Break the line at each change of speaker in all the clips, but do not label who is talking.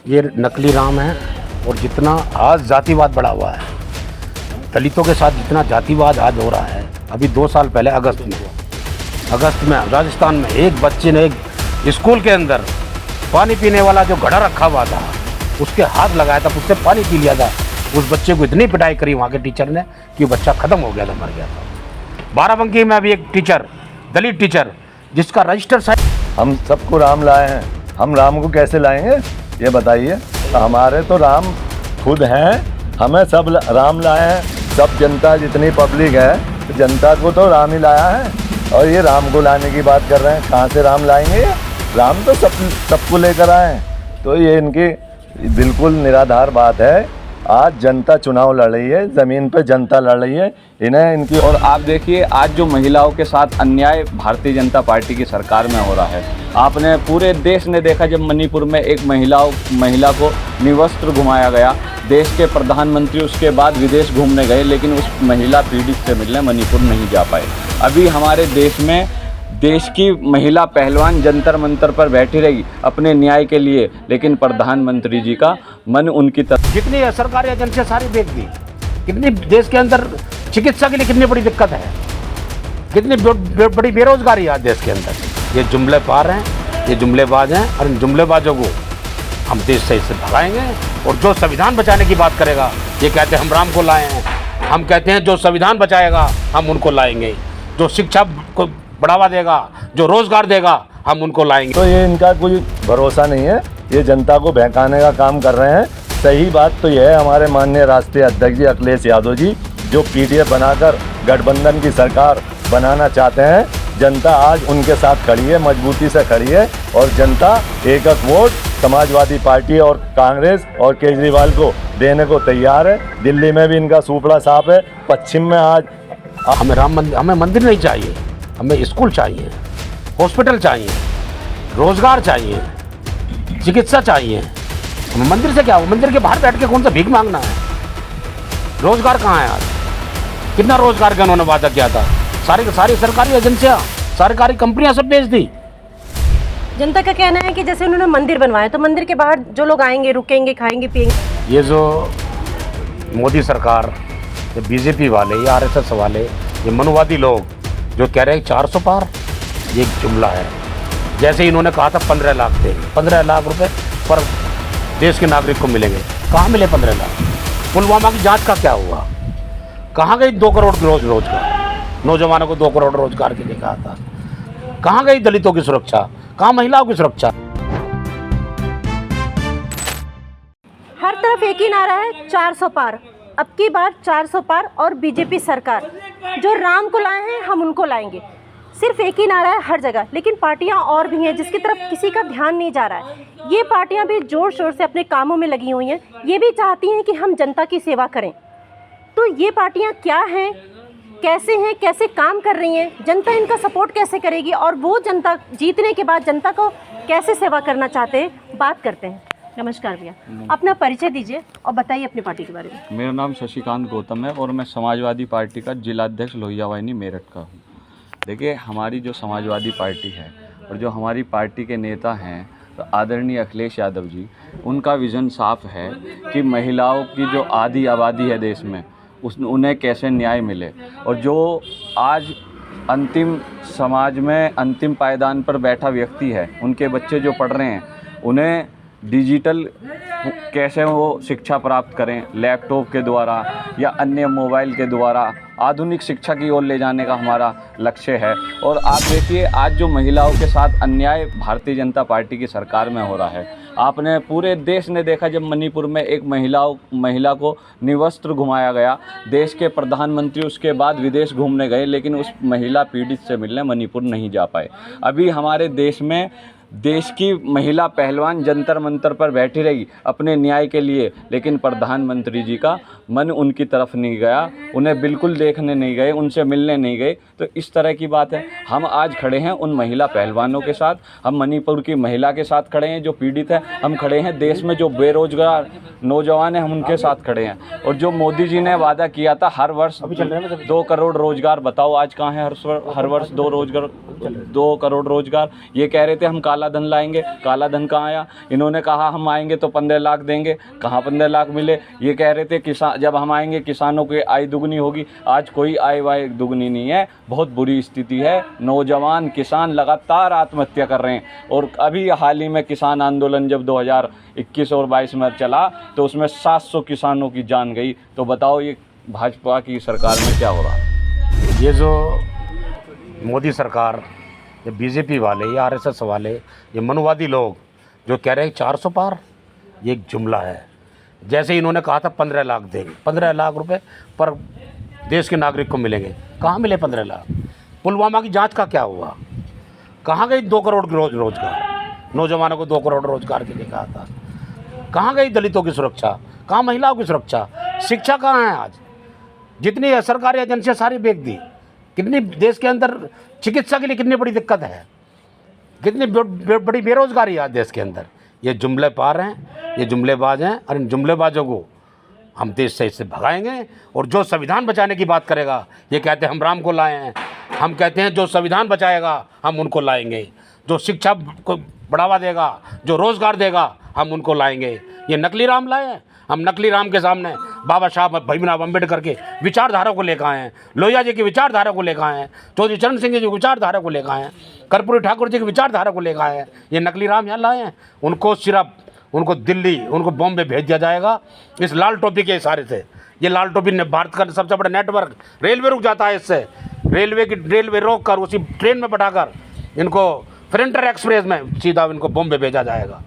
ये नकली राम है। और जितना आज जातिवाद बढ़ा हुआ है, दलितों के साथ जितना जातिवाद आज हो रहा है, अभी 2 साल पहले अगस्त में राजस्थान में एक बच्चे ने एक स्कूल के अंदर पानी पीने वाला जो घड़ा रखा हुआ था उसके हाथ लगाया था, उससे पानी पी लिया था। उस बच्चे को इतनी पिटाई करी वहाँ के टीचर ने कि बच्चा ख़त्म हो गया था, मर गया था। बाराबंकी में अभी एक टीचर, दलित टीचर, जिसका रजिस्टर साइट।
हम सबको राम लाए हैं, हम राम को कैसे लाएंगे ये बताइए। हमारे तो राम खुद हैं, हमें सब राम लाए हैं। सब जनता जितनी पब्लिक है, जनता को तो राम ही लाया है। और ये राम को लाने की बात कर रहे हैं, कहाँ से राम लाएंगे? राम तो सबको लेकर आए हैं। तो ये इनकी बिल्कुल निराधार बात है। आज जनता चुनाव लड़ रही है, ज़मीन पे जनता लड़ रही है, इन्हें इनकी।
और आप देखिए आज जो महिलाओं के साथ अन्याय भारतीय जनता पार्टी की सरकार में हो रहा है। आपने पूरे देश ने देखा जब मणिपुर में एक महिला को निवस्त्र घुमाया गया। देश के प्रधानमंत्री उसके बाद विदेश घूमने गए, लेकिन उस महिला पीड़ित से मिलने मणिपुर नहीं जा पाए। अभी हमारे देश में देश की महिला पहलवान जंतर मंतर पर बैठी रही अपने न्याय के लिए, लेकिन प्रधानमंत्री जी का मन उनकी तरफ।
जितनी सरकारी एजेंसियां सारी बेच दी। कितनी देश के अंदर चिकित्सा के लिए कितनी बड़ी दिक्कत है, कितनी बड़ी बेरोजगारी है आज देश के अंदर। ये जुमले पार हैं, ये जुमलेबाज हैं, और इन जुमलेबाजों को हम देश से इससे भगाएंगे। और जो संविधान बचाने की बात करेगा, ये कहते हैं हम राम को लाए हैं, हम कहते हैं जो संविधान बचाएगा हम उनको लाएंगे, जो शिक्षा को बढ़ावा देगा, जो रोजगार देगा हम उनको लाएंगे।
तो ये इनका कोई भरोसा नहीं है, ये जनता को बहकाने का काम कर रहे हैं। सही बात तो यह है, हमारे माननीय राष्ट्रीय अध्यक्ष जी अखिलेश यादव जी जो पीडीएफ बनाकर गठबंधन की सरकार बनाना चाहते हैं, जनता आज उनके साथ खड़ी है, मजबूती से खड़ी है। और जनता एकक वोट समाजवादी पार्टी और कांग्रेस और केजरीवाल को देने को तैयार है। दिल्ली में भी इनका सूपड़ा साफ है। पश्चिम में आज
हमें हमें मंदिर नहीं चाहिए, हमें स्कूल चाहिए, हॉस्पिटल चाहिए, रोजगार चाहिए, चिकित्सा चाहिए। हमें मंदिर से क्या हो? मंदिर के बाहर बैठ के कौन सा भीख मांगना है? रोजगार कहाँ है आज? कितना रोजगार का उन्होंने वादा किया था? सारी सरकारी एजेंसियां, सरकारी कंपनियां सब बेच दी।
जनता का कहना है कि जैसे उन्होंने मंदिर बनवाया तो मंदिर के बाहर जो लोग आएंगे, रुकेंगे, खाएंगे, पिएंगे।
ये जो मोदी सरकार, ये बीजेपी वाले, ये आरएसएस वाले, ये मनुवादी लोग जो कह रहे हैं 400 पार, ये एक जुमला है। जैसे इन्होंने कहा था 15 लाख देंगे, 15 लाख रुपए पर देश के नागरिक को मिलेंगे। कहाँ मिले 15 लाख? पुलवामा की जांच का क्या हुआ? कहाँ गई 2 करोड़ रोजगार? नौजवानों को 2 करोड़ रोजगार के लिए कहा था। कहाँ गई दलितों की सुरक्षा? कहाँ महिलाओं की सुरक्षा?
हर तरफ एक ही नारा है, 400 पार। अब की बार 400 पार और बीजेपी सरकार। जो राम को लाए हैं हम उनको लाएंगे। सिर्फ एक ही नारा है हर जगह, लेकिन पार्टियां और भी हैं जिसकी तरफ किसी का ध्यान नहीं जा रहा है। ये पार्टियां भी जोर शोर से अपने कामों में लगी हुई हैं। ये भी चाहती हैं कि हम जनता की सेवा करें। तो ये पार्टियां क्या हैं, कैसे हैं, कैसे काम कर रही हैं, जनता इनका सपोर्ट कैसे करेगी, और वो जनता जीतने के बाद जनता को कैसे सेवा करना चाहते हैं, बात करते हैं। नमस्कार भैया, अपना परिचय दीजिए और बताइए अपनी पार्टी के बारे में।
मेरा नाम शशिकांत गौतम है और मैं समाजवादी पार्टी का जिलाध्यक्ष लोहिया वाहिनी मेरठ का हूँ। देखिए, हमारी जो समाजवादी पार्टी है और जो हमारी पार्टी के नेता हैं तो आदरणीय अखिलेश यादव जी, उनका विज़न साफ है कि महिलाओं की जो आधी आबादी है देश में, उन्हें कैसे न्याय मिले। और जो आज अंतिम समाज में अंतिम पायदान पर बैठा व्यक्ति है, उनके बच्चे जो पढ़ रहे हैं, उन्हें डिजिटल कैसे वो शिक्षा प्राप्त करें, लैपटॉप के द्वारा या अन्य मोबाइल के द्वारा आधुनिक शिक्षा की ओर ले जाने का हमारा लक्ष्य है। और आप देखिए आज जो महिलाओं के साथ अन्याय भारतीय जनता पार्टी की सरकार में हो रहा है। आपने पूरे देश ने देखा जब मणिपुर में एक महिला को निवस्त्र घुमाया गया। देश के प्रधानमंत्री उसके बाद विदेश घूमने गए, लेकिन उस महिला पीड़ित से मिलने मणिपुर नहीं जा पाए। अभी हमारे देश में देश की महिला पहलवान जंतर मंतर पर बैठी रही अपने न्याय के लिए, लेकिन प्रधानमंत्री जी का मन उनकी तरफ नहीं गया, उन्हें बिल्कुल देखने नहीं गए, उनसे मिलने नहीं गए। तो इस तरह की बात है। हम आज खड़े हैं उन महिला पहलवानों के साथ, हम मणिपुर की महिला के साथ खड़े हैं जो पीड़ित है, हम खड़े हैं देश में जो बेरोजगार नौजवान हैं हम उनके साथ खड़े हैं। और जो मोदी जी ने वादा किया था हर वर्ष 2 करोड़ रोजगार, बताओ आज कहाँ है हर वर्ष 2 करोड़ रोजगार। ये कह रहे थे हम काला काला धन लाएंगे। काला धन कहाँ आया? इन्होंने कहा हम आएंगे तो 15 लाख देंगे, कहाँ 15 लाख मिले? ये कह रहे थे किसान जब हम आएंगे किसानों की आय दुगनी होगी। आज कोई आय वाय दुगनी नहीं है, बहुत बुरी स्थिति है। नौजवान किसान लगातार आत्महत्या कर रहे हैं। और अभी हाल ही में किसान आंदोलन जब 2021 और 22 में चला तो उसमें 700 किसानों की जान गई। तो बताओ ये भाजपा की सरकार में क्या हो रहा है?
ये जो मोदी सरकार, ये बीजेपी वाले, ये आरएसएस वाले, ये मनुवादी लोग जो कह रहे हैं 400 पार, ये एक जुमला है। जैसे इन्होंने कहा था 15 लाख देंगे, 15 लाख रुपए पर देश के नागरिक को मिलेंगे। कहाँ मिले 15 लाख? पुलवामा की जांच का क्या हुआ? कहाँ गई 2 करोड़ की रोजगार? नौजवानों को 2 करोड़ रोजगार के लिए कहा था। कहाँ गई दलितों की सुरक्षा? कहाँ महिलाओं की सुरक्षा? शिक्षा कहाँ है आज? जितनी सरकारी एजेंसियाँ सारी बेच दी। कितनी देश के अंदर चिकित्सा के लिए कितनी बड़ी दिक्कत है, कितनी बड़ी बेरोजगारी है आज देश के अंदर। ये जुमले पार हैं, ये जुमलेबाज हैं, और इन जुमलेबाजों को हम देश से इससे भगाएंगे। और जो संविधान बचाने की बात करेगा, ये कहते हैं हम राम को लाए हैं, हम कहते हैं जो संविधान बचाएगा हम उनको लाएंगे, जो शिक्षा को बढ़ावा देगा, जो रोज़गार देगा हम उनको लाएंगे। ये नकली राम लाए हैं। हम नकली राम के सामने बाबा साहब भीमराव अम्बेडकर के विचारधारा को लेकर आए हैं, लोहिया जी की विचारधारा को लेकर आए हैं, चौधरी चरण सिंह जी की विचारधारा को लेकर आए हैं, कर्पूरी ठाकुर जी की विचारधारा को लेकर आए हैं। ये नकली राम यहाँ लाए हैं। उनको सिर्फ उनको दिल्ली, उनको बॉम्बे भेज दिया जाएगा इस लाल टोपी के इशारे से। ये लाल टोपी ने भारत का सबसे बड़ा नेटवर्क, रेलवे रुक जाता है इससे। रेलवे रोक कर उसी ट्रेन में बैठाकर इनको फ्रंटियर एक्सप्रेस में सीधा इनको बॉम्बे भेजा जाएगा।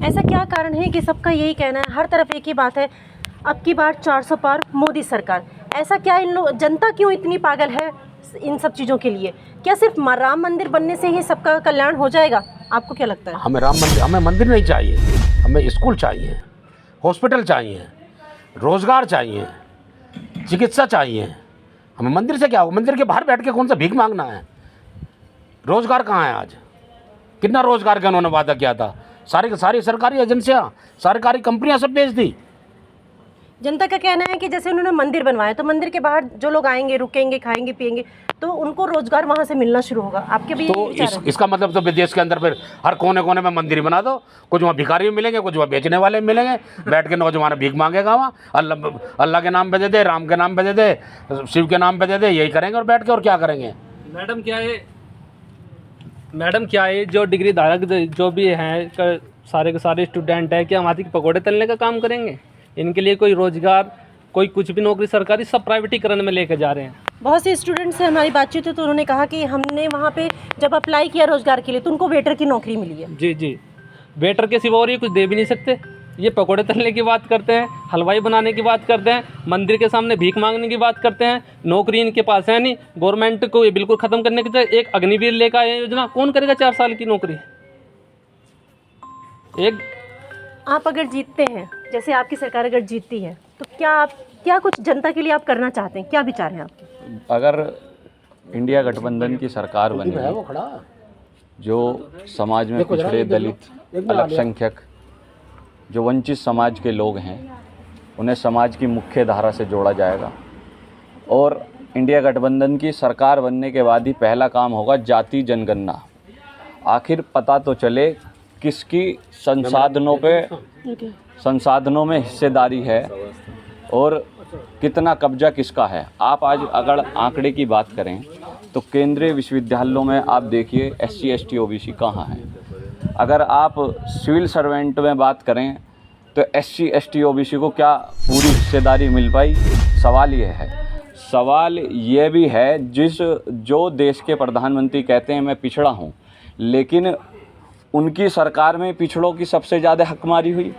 ऐसा क्या कारण है कि सबका यही कहना है, हर तरफ एक ही बात है, अब की बार 400 पार मोदी सरकार? ऐसा क्या इन लोग, जनता क्यों इतनी पागल है इन सब चीज़ों के लिए? क्या सिर्फ राम मंदिर बनने से ही सबका कल्याण हो जाएगा? आपको क्या लगता है?
हमें मंदिर नहीं चाहिए, हमें स्कूल चाहिए, हॉस्पिटल चाहिए, रोज़गार चाहिए, चिकित्सा चाहिए। हमें मंदिर से क्या हो? मंदिर के बाहर बैठ के कौन सा भीख मांगना है? रोज़गार कहाँ है आज? कितना रोज़गार का उन्होंने वादा किया था? सारी सरकारी एजेंसियां, सरकारी कंपनियां सब बेच दी।
जनता का कहना है कि जैसे उन्होंने मंदिर बनवाया तो मंदिर के बाहर जो लोग आएंगे, रुकेंगे, खाएंगे, पिएंगे, तो उनको रोजगार वहां से मिलना शुरू होगा। आपके भी
तो इसका मतलब तो देश के अंदर फिर हर कोने कोने में मंदिर बना दो। कुछ वहाँ भिखारी मिलेंगे, कुछ वहाँ बेचने वाले मिलेंगे, बैठ के नौजवान भीख मांगेगा वहाँ। अल्लाह के नाम पे दे दे, राम के नाम पे दे दे, शिव के नाम पे दे दे, यही करेंगे और बैठ के और क्या करेंगे?
मैडम क्या है जो डिग्री धारक जो भी हैं सारे के सारे स्टूडेंट हैं, क्या हाथी के पकौड़े तलने का काम करेंगे? इनके लिए कोई रोजगार, कोई कुछ भी नौकरी सरकारी, सब प्राइवेटीकरण में लेके जा रहे हैं।
बहुत से स्टूडेंट से हमारी बातचीत हुई तो उन्होंने कहा कि हमने वहाँ पे जब अप्लाई किया रोजगार के लिए तो उनको वेटर की नौकरी मिली है।
जी, वेटर के सिवा और ये कुछ दे भी नहीं सकते। ये पकौड़े तलने की बात करते हैं, हलवाई बनाने की बात करते हैं, मंदिर के सामने भीख मांगने की बात करते हैं। नौकरी इनके पास है नहीं। गवर्नमेंट को ये बिल्कुल ख़त्म करने की चाहिए। एक अग्निवीर लेकर आए योजना, कौन करेगा 4 साल की नौकरी?
आप अगर जीतते हैं, जैसे आपकी सरकार अगर जीतती है, तो क्या कुछ जनता के लिए आप करना चाहते हैं? क्या विचार है आपके?
अगर इंडिया गठबंधन की सरकार बनी, जो समाज में पिछड़े, दलित, अल्पसंख्यक, जो वंचित समाज के लोग हैं, उन्हें समाज की मुख्य धारा से जोड़ा जाएगा। और इंडिया गठबंधन की सरकार बनने के बाद ही पहला काम होगा जाति जनगणना। आखिर पता तो चले किसकी संसाधनों में हिस्सेदारी है और कितना कब्जा किसका है। आप आज अगर आंकड़े की बात करें तो केंद्रीय विश्वविद्यालयों में आप देखिए SC ST OBC कहाँ है। अगर आप सिविल सर्वेंट में बात करें तो SC ST OBC को क्या पूरी हिस्सेदारी मिल पाई? सवाल ये है। सवाल ये भी है जो देश के प्रधानमंत्री कहते हैं मैं पिछड़ा हूँ, लेकिन उनकी सरकार में पिछड़ों की सबसे ज़्यादा हकमारी हुई।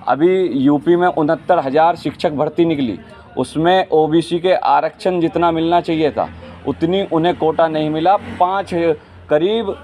अभी यूपी में 69,000 शिक्षक भर्ती निकली, उसमें OBC के आरक्षण जितना मिलना चाहिए था उतनी उन्हें कोटा नहीं मिला। करीब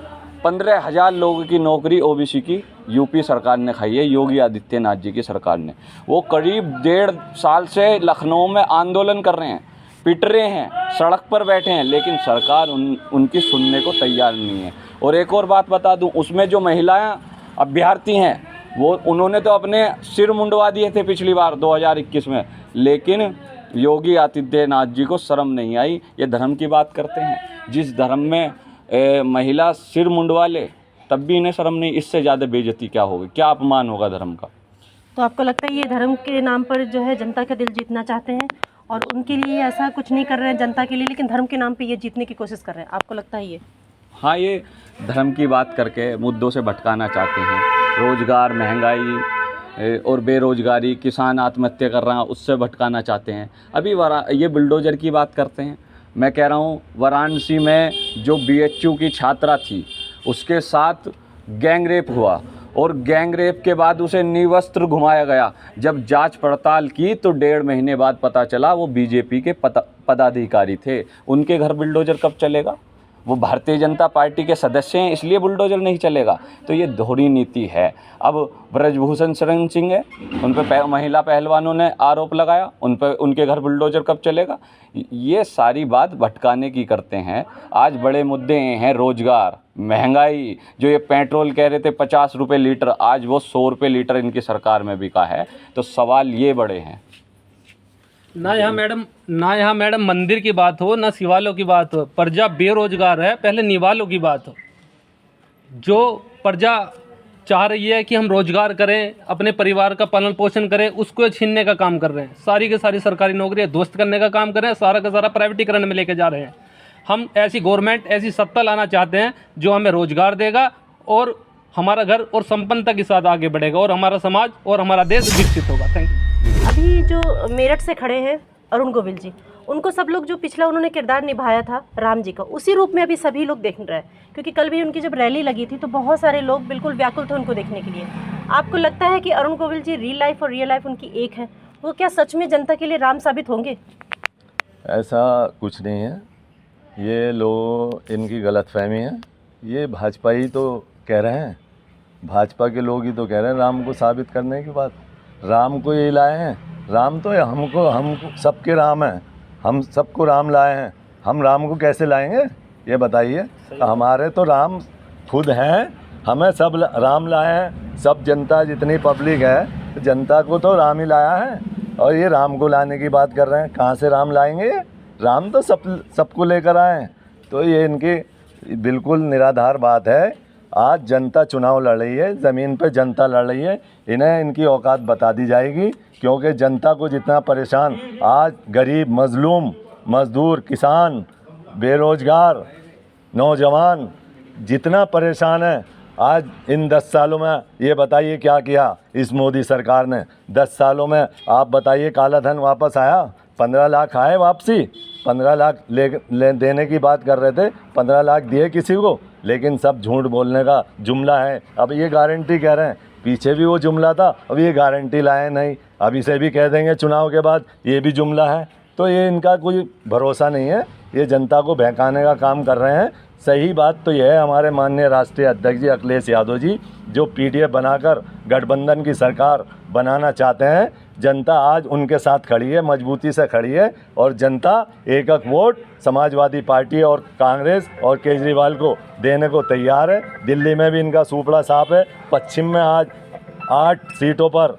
15,000 लोगों की नौकरी OBC की यूपी सरकार ने खाई है, योगी आदित्यनाथ जी की सरकार ने। वो करीब 1.5 साल से लखनऊ में आंदोलन कर रहे हैं, पिट रहे हैं, सड़क पर बैठे हैं, लेकिन सरकार उनकी सुनने को तैयार नहीं है। और एक और बात बता दूं, उसमें जो महिलाएं अभ्यर्थी हैं वो उन्होंने तो अपने सिर मुंडवा दिए थे पिछली बार 2021 में, लेकिन योगी आदित्यनाथ जी को शर्म नहीं आई। ये धर्म की बात करते हैं, जिस धर्म में महिला सिर मुंडवा ले तब भी इन्हें शर्म नहीं, इससे ज़्यादा बेइज्जती क्या होगी, क्या अपमान होगा धर्म का।
तो आपको लगता है ये धर्म के नाम पर जो है जनता का दिल जीतना चाहते हैं और उनके लिए ऐसा कुछ नहीं कर रहे हैं जनता के लिए, लेकिन धर्म के नाम पे ये जीतने की कोशिश कर रहे हैं, आपको लगता है ये?
हाँ, ये धर्म की बात करके मुद्दों से भटकाना चाहते हैं। रोज़गार, महंगाई और बेरोज़गारी, किसान आत्महत्या कर रहा है, उससे भटकाना चाहते हैं। अभी ये बुलडोज़र की बात करते हैं। मैं कह रहा हूँ वाराणसी में जो BHU की छात्रा थी उसके साथ गैंग रेप हुआ और गैंग रेप के बाद उसे निवस्त्र घुमाया गया। जब जांच पड़ताल की तो 1.5 महीने बाद पता चला वो बीजेपी के पदाधिकारी थे। उनके घर बुलडोज़र कब चलेगा? वो भारतीय जनता पार्टी के सदस्य हैं, इसलिए बुलडोज़र नहीं चलेगा। तो ये दोहरी नीति है। अब ब्रजभूषण शरण सिंह है, उन पर महिला पहलवानों ने आरोप लगाया, उनके घर बुलडोज़र कब चलेगा? ये सारी बात भटकाने की करते हैं। आज बड़े मुद्दे हैं रोज़गार, महंगाई। जो ये पेट्रोल कह रहे थे 50 रुपये लीटर, आज वो 100 रुपये लीटर इनकी सरकार में बिका है। तो सवाल ये बड़े हैं।
ना यहाँ मैडम मंदिर की बात हो, ना शिवालयों की बात हो। प्रजा बेरोजगार है, पहले निवालों की बात हो। जो प्रजा चाह रही है कि हम रोजगार करें, अपने परिवार का पालन पोषण करें, उसको छीनने का काम कर रहे हैं। सारी की सारी सरकारी नौकरियां ध्वस्त करने का काम कर रहे हैं, सारा का सारा प्राइवेटीकरण में लेके जा रहे हैं। हम ऐसी गवर्नमेंट, ऐसी सत्ता लाना चाहते हैं जो हमें रोजगार देगा और हमारा घर और संपन्नता के साथ आगे बढ़ेगा और हमारा समाज और हमारा देश विकसित होगा। Thank you.
अभी जो मेरठ से खड़े हैं अरुण गोविल जी, उनको सब लोग जो पिछला उन्होंने किरदार निभाया था राम जी का, उसी रूप में अभी सभी लोग देख रहे हैं। क्योंकि कल भी उनकी जब रैली लगी थी तो बहुत सारे लोग बिल्कुल व्याकुल थे उनको देखने के लिए। आपको लगता है कि अरुण गोविल जी रियल लाइफ और रियल लाइफ उनकी एक है? वो क्या सच में जनता के लिए राम साबित होंगे?
ऐसा कुछ नहीं है, ये लोग इनकी गलतफहमी है। ये भाजपा ही तो कह रहे हैं, भाजपा के लोग ही तो कह रहे हैं राम को साबित करने की बात। राम को ये लाए हैं, राम तो हमको सबके राम हैं, हम सबको राम लाए हैं। हम राम को कैसे लाएंगे ये बताइए? हमारे तो राम खुद हैं, हमें सब राम लाए हैं। सब जनता जितनी पब्लिक है, जनता को तो राम ही लाया है। और ये राम को लाने की बात कर रहे हैं, कहाँ से राम लाएंगे? राम तो सबको लेकर आए हैं। तो ये इनकी बिल्कुल निराधार बात है। आज जनता चुनाव लड़ रही है, ज़मीन पे जनता लड़ रही है, इन्हें इनकी औकात बता दी जाएगी। क्योंकि जनता को जितना परेशान आज गरीब, मजलूम, मजदूर, किसान, बेरोजगार, नौजवान जितना परेशान है, आज इन 10 सालों में ये बताइए क्या किया इस मोदी सरकार ने? 10 सालों में आप बताइए काला धन वापस आया? 15 लाख आए वापसी, 15 लाख ले देने की बात कर रहे थे, 15 लाख दिए किसी को? लेकिन सब झूठ बोलने का जुमला है। अब ये गारंटी कह रहे हैं, पीछे भी वो जुमला था, अब ये गारंटी लाए नहीं, अभी से भी कह देंगे चुनाव के बाद ये भी जुमला है। तो ये इनका कोई भरोसा नहीं है, ये जनता को बहकाने का काम कर रहे हैं। सही बात तो यह है, हमारे माननीय राष्ट्रीय अध्यक्ष जी अखिलेश यादव जी जो PDF बनाकर गठबंधन की सरकार बनाना चाहते हैं, जनता आज उनके साथ खड़ी है, मजबूती से खड़ी है। और जनता एक वोट समाजवादी पार्टी और कांग्रेस और केजरीवाल को देने को तैयार है। दिल्ली में भी इनका सूपड़ा साफ है। पश्चिम में आज 8 सीटों पर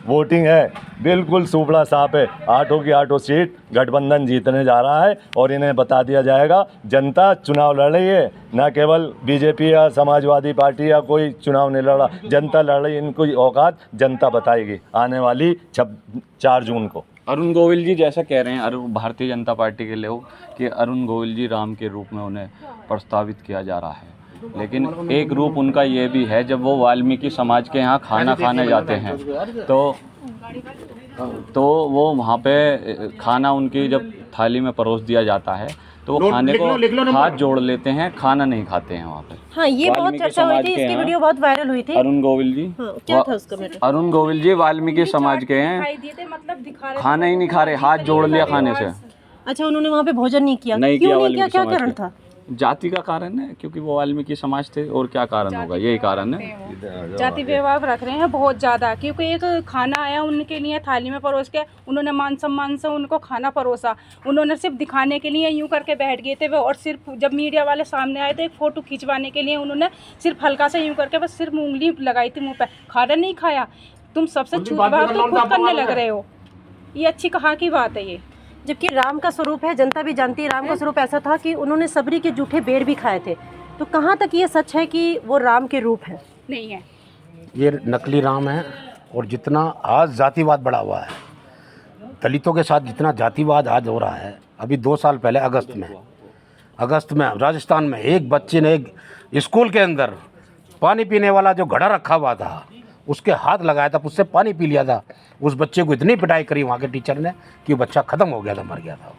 वोटिंग है, बिल्कुल सूपड़ा साफ है। 8 की 8 सीट गठबंधन जीतने जा रहा है। और इन्हें बता दिया जाएगा जनता चुनाव लड़ रही है, ना केवल बीजेपी या समाजवादी पार्टी या कोई चुनाव नहीं लड़ा, जनता लड़ रही है। इनको औकात जनता बताएगी आने वाली 4 जून को।
अरुण गोविल जी जैसा कह रहे हैं भारतीय जनता पार्टी के लोग कि अरुण गोविल जी राम के रूप में उन्हें प्रस्तावित किया जा रहा है, लेकिन एक रूप उनका ये भी है, जब वो वाल्मीकि समाज के यहाँ खाना खाने जाते हैं तो वो वहाँ पे खाना उनकी जब थाली में परोस दिया जाता है तो वो खाने को हाथ जोड़ लेते हैं, खाना नहीं खाते हैं वहाँ पे।
हाँ, ये बहुत चर्चा हुई थी, इसकी वीडियो बहुत वायरल हुई थी।
अरुण गोविल जी,
हाँ, क्या था उसका मैटर?
अरुण गोविल जी वाल्मीकि समाज के हैं, खाना ही नहीं खा रहे, हाथ जोड़ लिया खाने से।
अच्छा, उन्होंने वहाँ पे भोजन नहीं किया?
नहीं
क्यों
किया,
नहीं किया? क्या कारण था?
जाति का कारण है, क्योंकि वो वाल्मीकि समाज थे, और क्या कारण होगा? यही कारण है,
जाति व्यवहार रख रहे हैं बहुत ज़्यादा। क्योंकि एक खाना आया उनके लिए थाली में परोस के, उन्होंने मान सम्मान से उनको खाना परोसा। उन्होंने सिर्फ दिखाने के लिए यूं करके बैठ गए थे वे, और सिर्फ जब मीडिया वाले सामने आए थे एक फ़ोटो खिंचवाने के लिए उन्होंने सिर्फ हल्का सा यूं करके बस सिर्फ उंगली लगाई थी मुँह पर, खाना नहीं खाया। तुम सबसे झूठ बात तो खुद करने लग रहे हो, ये अच्छी कहाँ की बात है ये? जबकि राम का स्वरूप है, जनता भी जानती है राम का स्वरूप ऐसा था कि उन्होंने सबरी के जूठे बेर भी खाए थे।
तो कहाँ तक ये सच है कि वो राम के रूप हैं?
नहीं है।
ये नकली राम है। और जितना आज जातिवाद बढ़ा हुआ है, दलितों के साथ जितना जातिवाद आज हो रहा है, अभी 2 साल पहले अगस्त में राजस्थान में एक बच्चे ने एक स्कूल के अंदर पानी पीने वाला जो घड़ा रखा हुआ था उसके हाथ लगाया था, उससे पानी पी लिया था। उस बच्चे को इतनी पिटाई करी वहाँ के टीचर ने कि बच्चा ख़त्म हो गया था, मर गया था।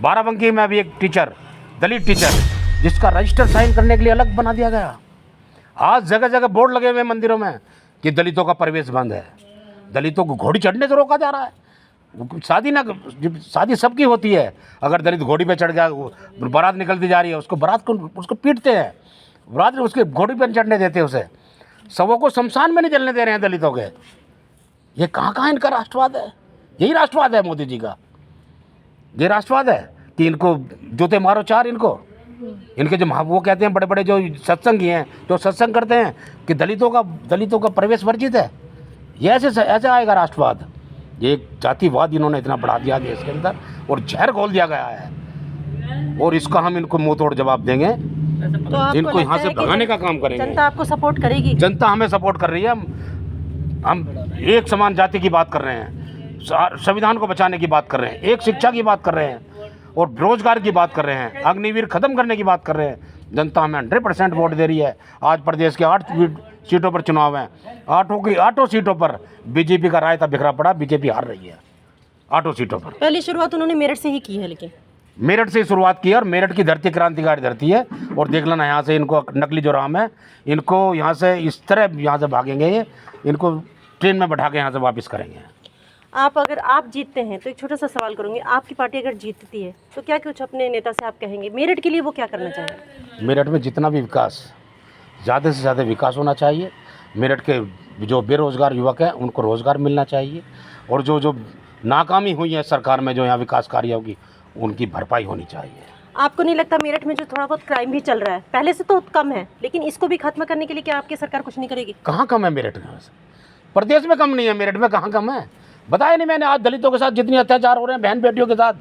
बाराबंकी में भी एक टीचर, दलित टीचर, जिसका रजिस्टर साइन करने के लिए अलग बना दिया गया। आज जगह जगह बोर्ड लगे हुए मंदिरों में कि दलितों का प्रवेश बंद है, दलितों को घोड़ी चढ़ने से रोका जा रहा है। शादी सबकी होती है, अगर दलित घोड़ी पे चढ़ गया, बारात निकलती जा रही है, उसको पीटते हैं, बारात उसके घोड़ी पे चढ़ने देते हैं, उसे शवों को शमशान में नहीं जलने दे रहे हैं दलितों के। ये कहाँ इनका राष्ट्रवाद है? यही राष्ट्रवाद है मोदी जी का। ये राष्ट्रवाद है कि इनको जूते मारो 4 इनके जो वो कहते हैं बड़े बड़े जो सत्संगी हैं, जो सत्संग करते हैं कि दलितों का प्रवेश वर्जित है। ये ऐसे आएगा राष्ट्रवाद। ये जातिवाद इन्होंने इतना बढ़ा दिया देश के अंदर और जहर घोल दिया गया है, और इसका हम इनको मुंह तोड़ जवाब देंगे।
तो आपको
इनको यहाँ
लगता
से
है कि
भगाने का काम करेंगे।
जनता आपको सपोर्ट करेगी?
जनता हमें सपोर्ट कर रही है। हम एक समान जाति की बात कर रहे हैं, संविधान को बचाने की बात कर रहे हैं, एक शिक्षा की बात कर रहे हैं, और रोजगार की बात कर रहे हैं, अग्निवीर खत्म करने की बात कर रहे हैं। जनता हमें 100% वोट दे रही है। आज प्रदेश के 8 सीटों पर चुनाव हैं, 8 सीटों पर बीजेपी का रायता बिखरा पड़ा, बीजेपी हार रही है 8 सीटों पर।
पहली शुरुआत उन्होंने मेरठ से ही की है, लेकिन
मेरठ से शुरुआत की है, और मेरठ की धरती क्रांतिकारी धरती है। और देख लेना यहाँ से इनको नकली जो राम है, इनको यहाँ से इस तरह यहाँ से भागेंगे, ये इनको ट्रेन में बैठा के यहाँ से वापस करेंगे।
अगर आप जीतते हैं तो एक छोटा सा सवाल करूंगी, आपकी पार्टी अगर जीतती है तो क्या कुछ अपने नेता से आप कहेंगे? मेरठ के लिए वो क्या करना चाहेंगे?
मेरठ में जितना भी विकास, ज़्यादा से ज़्यादा विकास होना चाहिए। मेरठ के जो बेरोज़गार युवक हैं उनको रोज़गार मिलना चाहिए, और जो नाकामी हुई है सरकार में जो यहाँ विकास कार्य होगी उनकी भरपाई होनी चाहिए।
आपको नहीं लगता मेरठ में जो थोड़ा बहुत क्राइम भी चल रहा है, पहले से तो कम है, लेकिन इसको भी खत्म करने के लिए क्या आपकी सरकार कुछ नहीं करेगी?
कहाँ कम है मेरठ में? प्रदेश में कम नहीं है, मेरठ में कहाँ कम है? बताया नहीं मैंने? आज दलितों के साथ जितनी अत्याचार हो रहे हैं, बहन बेटियों के साथ,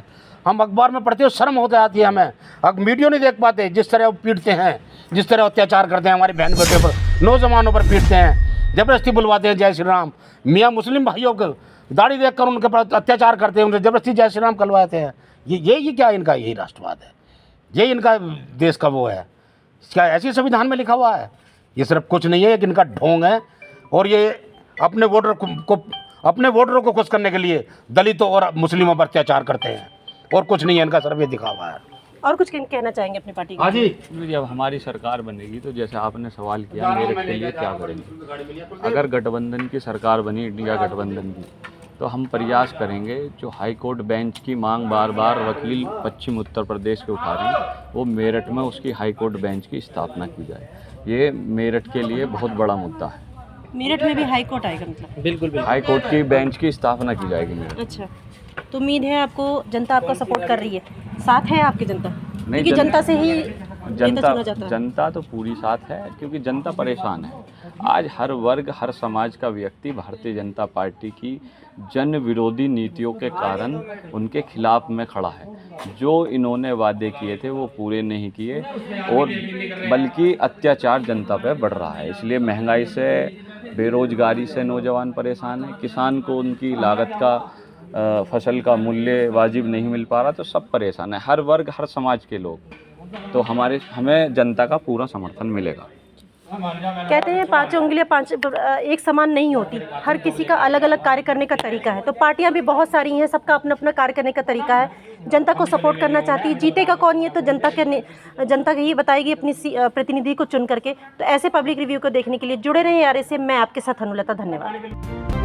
हम अखबार में पढ़ते हो, शर्म होते आती है हमें। अब वीडियो नहीं देख पाते, जिस तरह वो पीटते हैं, जिस तरह अत्याचार करते हैं हमारी बहन बेटियों पर, नौजवानों पर पीटते हैं, जबरदस्ती बुलवाते हैं जय श्री राम। मियाँ मुस्लिम भाइयों को दाढ़ी देखकर उनके पर अत्याचार करते हैं, उनसे जबरदस्ती जय श्री राम करवाते हैं। ये क्या इनका यही राष्ट्रवाद है? यही इनका देश का वो है? क्या ऐसी संविधान में लिखा हुआ है? ये सिर्फ कुछ नहीं है, इनका ढोंग है, और ये अपने वोटरों को खुश करने के लिए दलितों और मुस्लिमों पर अत्याचार करते हैं, और कुछ नहीं है इनका, सिर्फ ये दिखा हुआ है।
और कुछ कहना चाहेंगे अपनी पार्टी को?
हाँ जी,
जब हमारी सरकार बनेगी तो जैसे आपने सवाल किया मेरठ के लिए क्या करेंगे, अगर गठबंधन की सरकार बनी, इंडिया गठबंधन की, तो हम प्रयास करेंगे जो हाई कोर्ट बेंच की मांग बार बार वकील पश्चिम उत्तर प्रदेश के उठा रहे हैं, वो मेरठ में उसकी हाई कोर्ट बेंच की स्थापना की जाए। ये मेरठ के लिए बहुत बड़ा मुद्दा है।
मेरठ में भी हाई कोर्ट आएगा मतलब?
बिल्कुल
हाई कोर्ट की बेंच की स्थापना की जाएगी मेरठ।
अच्छा, तो उम्मीद है आपको जनता आपका सपोर्ट कर रही है, साथ है आपकी जनता?
नहीं,
क्योंकि जनता से ही नेता चुना जाता है।
जनता तो पूरी साथ है, क्योंकि जनता परेशान है। आज हर वर्ग, हर समाज का व्यक्ति भारतीय जनता पार्टी की जन विरोधी नीतियों के कारण उनके खिलाफ में खड़ा है। जो इन्होंने वादे किए थे वो पूरे नहीं किए, और बल्कि अत्याचार जनता पे बढ़ रहा है। इसलिए महंगाई से, बेरोजगारी से नौजवान परेशान है, किसान को उनकी लागत का फसल का मूल्य वाजिब नहीं मिल पा रहा, तो सब परेशान है, हर वर्ग, हर समाज के लोग। तो हमें जनता का पूरा समर्थन मिलेगा।
कहते हैं 5 उंगलियां एक समान नहीं होती, हर किसी का अलग अलग कार्य करने का तरीका है। तो पार्टियां भी बहुत सारी हैं, सबका अपना अपना कार्य करने का तरीका है। जनता को सपोर्ट करना चाहती है, जीतेगा कौन ये तो जनता ही बताएगी अपनी प्रतिनिधि को चुन करके। तो ऐसे पब्लिक रिव्यू को देखने के लिए जुड़े रहें यार, इससे मैं आपके साथ अनुलता। धन्यवाद।